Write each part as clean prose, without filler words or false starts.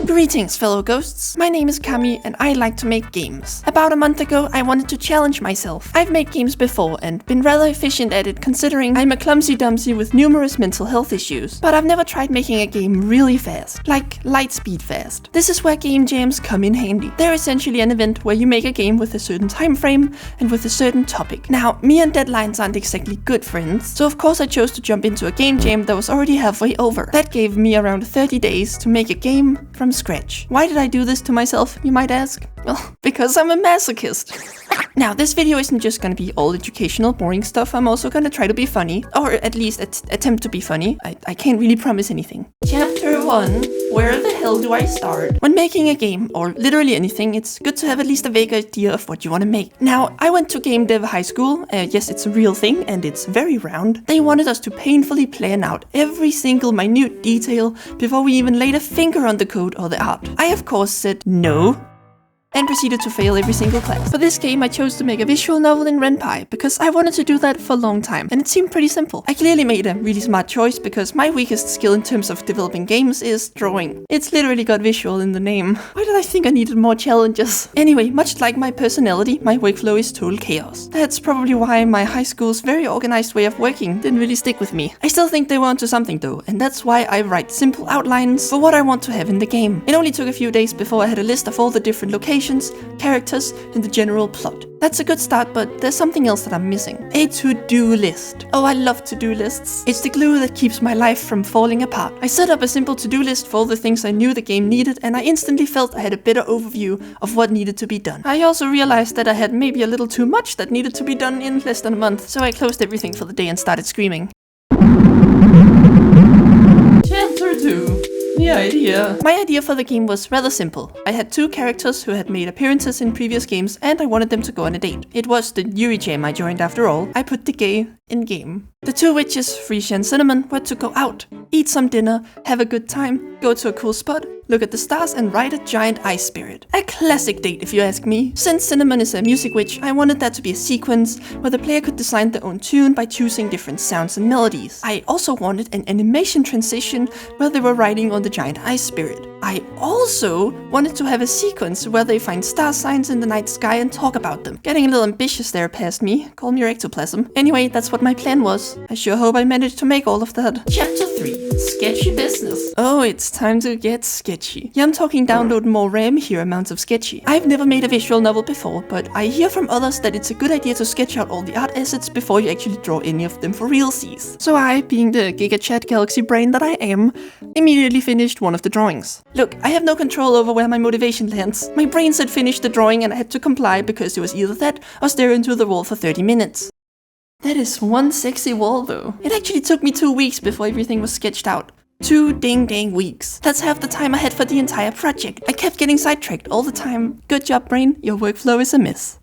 Greetings, fellow ghosts. My name is Kami and I like to make games. About a month ago, I wanted to challenge myself. I've made games before and been rather efficient at it considering I'm a clumsy dumpsy with numerous mental health issues. But I've never tried making a game really fast, like light speed fast. This is where game jams come in handy. They're essentially an event where you make a game with a certain time frame and with a certain topic. Now, me and deadlines aren't exactly good friends, so of course I chose to jump into a game jam that was already halfway over. That gave me around 30 days to make a game from scratch. Why did I do this to myself, you might ask? Well, because I'm a masochist. Now, this video isn't just gonna be all educational, boring stuff. I'm also gonna try to be funny, or at least attempt to be funny. I can't really promise anything. Chapter 1. Where the hell do I start? When making a game, or literally anything, it's good to have at least a vague idea of what you want to make. Now, I went to Game Dev High School. Yes, it's a real thing, and it's very round. They wanted us to painfully plan out every single minute detail before we even laid a finger on the code or the art. I, of course, said no, and proceeded to fail every single class. For this game, I chose to make a visual novel in Ren'Py because I wanted to do that for a long time, and it seemed pretty simple. I clearly made a really smart choice because my weakest skill in terms of developing games is drawing. It's literally got visual in the name. Why did I think I needed more challenges? Anyway, much like my personality, my workflow is total chaos. That's probably why my high school's very organized way of working didn't really stick with me. I still think they were onto something though, and that's why I write simple outlines for what I want to have in the game. It only took a few days before I had a list of all the different locations, characters, and the general plot. That's a good start, but there's something else that I'm missing. A to-do list. Oh, I love to-do lists. It's the glue that keeps my life from falling apart. I set up a simple to-do list for all the things I knew the game needed, and I instantly felt I had a better overview of what needed to be done. I also realized that I had maybe a little too much that needed to be done in less than a month, so I closed everything for the day and started screaming. Chapter 2. My idea for the game was rather simple. I had two characters who had made appearances in previous games and I wanted them to go on a date. It was the Yuri Jam I joined after all. I put the gay in game. The two witches, Freesia and Cinnamon, were to go out, eat some dinner, have a good time, go to a cool spot, look at the stars and ride a giant ice spirit. A classic date if you ask me. Since Cinnamon is a music witch, I wanted that to be a sequence where the player could design their own tune by choosing different sounds and melodies. I also wanted an animation transition where they were riding on the giant ice spirit. I also wanted to have a sequence where they find star signs in the night sky and talk about them. Getting a little ambitious there past me. Call me your ectoplasm. Anyway, that's what my plan was. I sure hope I managed to make all of that. Chapter 3. Sketchy business. Oh, it's time to get sketchy. Yeah, I'm talking download more RAM here amounts of sketchy. I've never made a visual novel before, but I hear from others that it's a good idea to sketch out all the art assets before you actually draw any of them for realsies. So I, being the GigaChat Galaxy brain that I am, immediately finished one of the drawings. Look, I have no control over where my motivation lands. My brain said finish the drawing and I had to comply because it was either that or stare into the wall for 30 minutes. That is one sexy wall though. It actually took me 2 weeks before everything was sketched out. 2 dang weeks. That's half the time I had for the entire project. I kept getting sidetracked all the time. Good job, brain. Your workflow is a miss.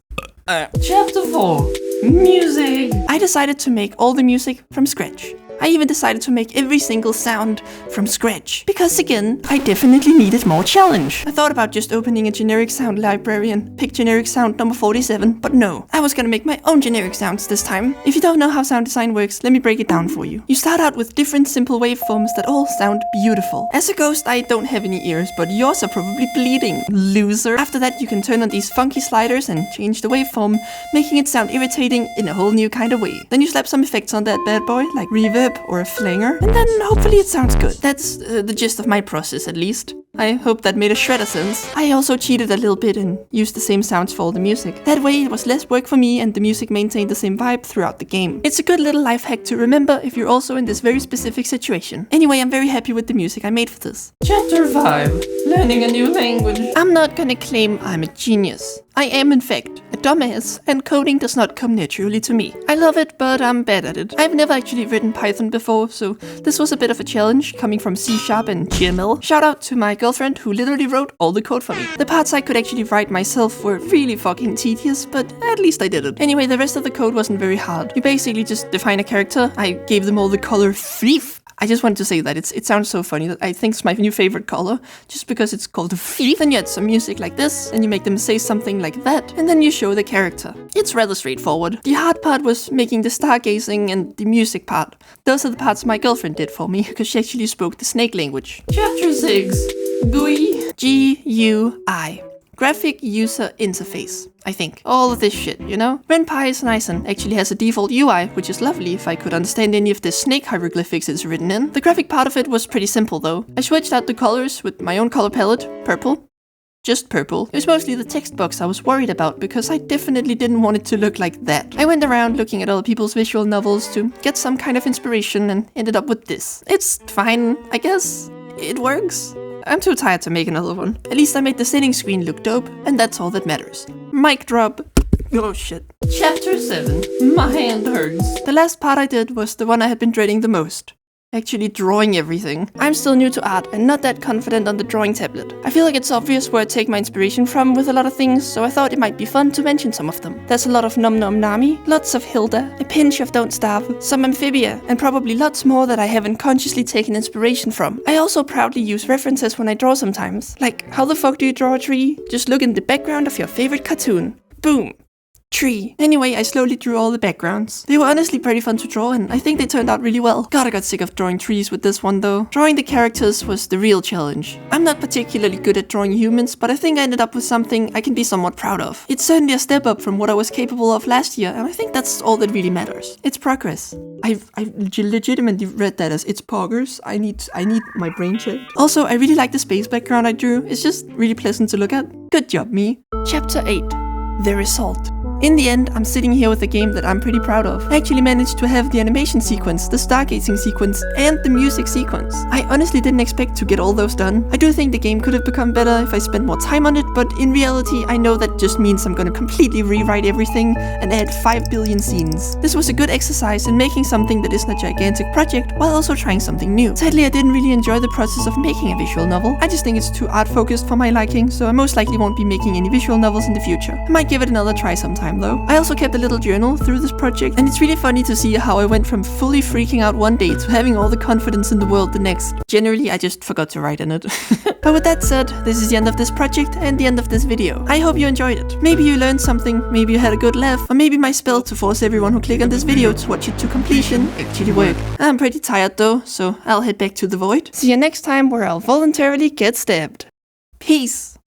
Chapter 4. Music. I decided to make all the music from scratch. I even decided to make every single sound from scratch. Because again, I definitely needed more challenge. I thought about just opening a generic sound library and pick generic sound number 47, but no. I was gonna make my own generic sounds this time. If you don't know how sound design works, let me break it down for you. You start out with different simple waveforms that all sound beautiful. As a ghost, I don't have any ears, but yours are probably bleeding, loser. After that, you can turn on these funky sliders and change the waveform, making it sound irritating in a whole new kind of way. Then you slap some effects on that bad boy, like reverb or a flanger, and then hopefully it sounds good. That's the gist of my process, at least. I hope that made a shred of sense. I also cheated a little bit and used the same sounds for all the music. That way it was less work for me and the music maintained the same vibe throughout the game. It's a good little life hack to remember if you're also in this very specific situation. Anyway, I'm very happy with the music I made for this. Chapter 5. Learning a new language. I'm not gonna claim I'm a genius. I am in fact a dumbass, and coding does not come naturally to me. I love it, but I'm bad at it. I've never actually written Python before, so this was a bit of a challenge coming from C# and GML. Shout out to my girlfriend who literally wrote all the code for me. The parts I could actually write myself were really fucking tedious, but at least I did it. Anyway, the rest of the code wasn't very hard. You basically just define a character. I gave them all the color Thief. I just wanted to say that it sounds so funny that I think it's my new favorite color, just because it's called a thief. Then you add some music like this, and you make them say something like that, and then you show the character. It's rather straightforward. The hard part was making the stargazing and the music part. Those are the parts my girlfriend did for me, because she actually spoke the snake language. Chapter 6. GUI. GUI. Graphic User Interface, I think. All of this shit, you know? Ren'Py is nice and actually has a default UI, which is lovely if I could understand any of the snake hieroglyphics it's written in. The graphic part of it was pretty simple though. I switched out the colors with my own color palette, purple. Just purple. It was mostly the text box I was worried about because I definitely didn't want it to look like that. I went around looking at other people's visual novels to get some kind of inspiration and ended up with this. It's fine, I guess. It works. I'm too tired to make another one. At least I made the setting screen look dope, and that's all that matters. Mic drop. Oh shit. Chapter 7. My hand hurts. The last part I did was the one I had been dreading the most. Actually drawing everything. I'm still new to art and not that confident on the drawing tablet. I feel like it's obvious where I take my inspiration from with a lot of things, so I thought it might be fun to mention some of them. There's a lot of Nom Nom Nami, lots of Hilda, a pinch of Don't Starve, some Amphibia, and probably lots more that I haven't consciously taken inspiration from. I also proudly use references when I draw sometimes. Like, how the fuck do you draw a tree? Just look in the background of your favorite cartoon. Boom. Tree. Anyway, I slowly drew all the backgrounds. They were honestly pretty fun to draw and I think they turned out really well. God, I got sick of drawing trees with this one though. Drawing the characters was the real challenge. I'm not particularly good at drawing humans, but I think I ended up with something I can be somewhat proud of. It's certainly a step up from what I was capable of last year, and I think that's all that really matters. It's progress. I've legitimately read that as it's poggers. I need my brain checked. Also, I really like the space background I drew. It's just really pleasant to look at. Good job, me. Chapter 8. The Result. In the end, I'm sitting here with a game that I'm pretty proud of. I actually managed to have the animation sequence, the stargazing sequence, and the music sequence. I honestly didn't expect to get all those done. I do think the game could have become better if I spent more time on it, but in reality, I know that just means I'm gonna completely rewrite everything and add 5 billion scenes. This was a good exercise in making something that isn't a gigantic project, while also trying something new. Sadly, I didn't really enjoy the process of making a visual novel. I just think it's too art-focused for my liking, so I most likely won't be making any visual novels in the future. I might give it another try sometime though. I also kept a little journal through this project, and it's really funny to see how I went from fully freaking out one day to having all the confidence in the world the next. Generally, I just forgot to write in it. But with that said, this is the end of this project and the end of this video. I hope you enjoyed it. Maybe you learned something, maybe you had a good laugh, or maybe my spell to force everyone who click on this video to watch it to completion actually worked. I'm pretty tired though, so I'll head back to the void. See you next time where I'll voluntarily get stabbed. Peace!